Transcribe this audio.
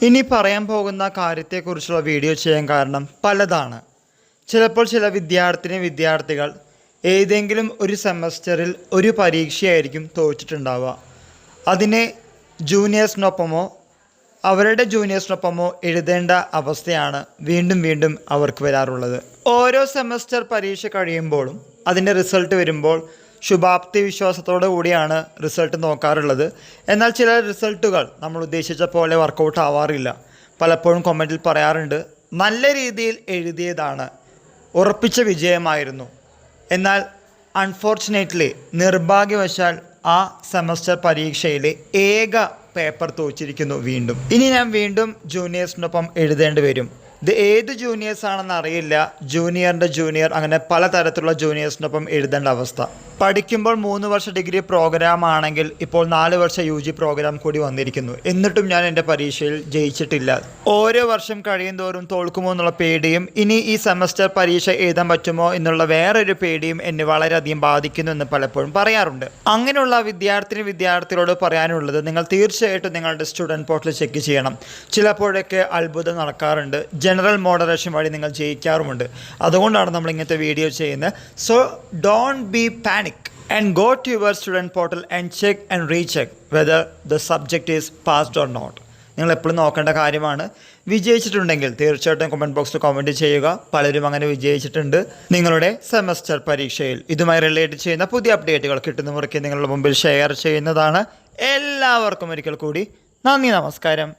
ഇനി പറയാൻ പോകുന്ന കാര്യത്തെക്കുറിച്ചുള്ള വീഡിയോ ചെയ്യാൻ കാരണം പലതാണ്. ചിലപ്പോൾ ചില വിദ്യാർത്ഥികൾ ഏതെങ്കിലും ഒരു സെമസ്റ്ററിൽ ഒരു പരീക്ഷയായിരിക്കും തോറ്റിട്ടുണ്ടാവുക. അതിനെ ജൂനിയേഴ്സിനൊപ്പമോ അവരുടെ ജൂനിയേഴ്സിനൊപ്പമോ എഴുതേണ്ട അവസ്ഥയാണ് വീണ്ടും അവർക്ക് വരാറുള്ളത്. ഓരോ സെമസ്റ്റർ പരീക്ഷ കഴിയുമ്പോഴും അതിൻ്റെ റിസൾട്ട് വരുമ്പോൾ ശുഭാപ്തി വിശ്വാസത്തോടു കൂടിയാണ് റിസൾട്ട് നോക്കാറുള്ളത്. എന്നാൽ ചില റിസൾട്ടുകൾ നമ്മൾ ഉദ്ദേശിച്ച പോലെ വർക്കൗട്ട് ആവാറില്ല. പലപ്പോഴും കമൻറ്റിൽ പറയാറുണ്ട്, നല്ല രീതിയിൽ എഴുതിയതാണ്, ഉറപ്പിച്ച വിജയമായിരുന്നു. എന്നാൽ അൺഫോർച്ചുനേറ്റ്ലി നിർഭാഗ്യവശാൽ ആ സെമസ്റ്റർ പരീക്ഷയിലെ ഏക പേപ്പർ തോറ്റിരിക്കുന്നു വീണ്ടും. ഇനി ഞാൻ വീണ്ടും ജൂനിയേഴ്സിനൊപ്പം എഴുതേണ്ടി വരും. ഇത് ഏത് ജൂനിയേഴ്സ് ആണെന്ന് അറിയില്ല. ജൂനിയറിൻ്റെ ജൂനിയർ, അങ്ങനെ പലതരത്തിലുള്ള ജൂനിയേഴ്സിനൊപ്പം എഴുതേണ്ട അവസ്ഥ. പഠിക്കുമ്പോൾ 3 വർഷ ഡിഗ്രി പ്രോഗ്രാം ആണെങ്കിൽ ഇപ്പോൾ 4 വർഷ UG പ്രോഗ്രാം കൂടി വന്നിരിക്കുന്നു. എന്നിട്ടും ഞാൻ എൻ്റെ പരീക്ഷയിൽ ജയിച്ചിട്ടില്ല. ഓരോ വർഷം കഴിയും തോറും തോൽക്കുമോ എന്നുള്ള പേടിയും ഇനി ഈ സെമസ്റ്റർ പരീക്ഷ എഴുതാൻ പറ്റുമോ എന്നുള്ള വേറൊരു പേടിയും എന്നെ വളരെയധികം ബാധിക്കുന്നു എന്ന് പലപ്പോഴും പറയാറുണ്ട്. അങ്ങനെയുള്ള വിദ്യാർത്ഥികളോട് പറയാനുള്ളത്, നിങ്ങൾ തീർച്ചയായിട്ടും നിങ്ങളുടെ സ്റ്റുഡൻറ്റ് പോർട്ടൽ ചെക്ക് ചെയ്യണം. ചിലപ്പോഴൊക്കെ അത്ഭുതം നടക്കാറുണ്ട്. ജനറൽ മോഡറേഷൻ വഴി നിങ്ങൾ ജയിക്കാറുമുണ്ട്. അതുകൊണ്ടാണ് നമ്മൾ ഇങ്ങനത്തെ വീഡിയോ ചെയ്യുന്നത്. So don't be panic and go to your student portal and check and recheck whether the subject is passed or not. നിങ്ങൾ എപ്പോഴും നോക്കേണ്ട കാര്യമാണ്. വിജയിച്ചിട്ടുണ്ടെങ്കിൽ തീർച്ചയായിട്ടും കമൻറ്റ് ബോക്സിൽ കമൻറ്റ് ചെയ്യുക. പലരും അങ്ങനെ വിജയിച്ചിട്ടുണ്ട് നിങ്ങളുടെ സെമസ്റ്റർ പരീക്ഷയിൽ. ഇതുമായി റിലേറ്റ് ചെയ്യുന്ന പുതിയ അപ്ഡേറ്റുകൾ കിട്ടുന്ന മുറയ്ക്ക് നിങ്ങളുടെ മുമ്പിൽ ഷെയർ ചെയ്യുന്നതാണ്. എല്ലാവർക്കും ഒരിക്കൽ കൂടി നന്ദി, നമസ്കാരം.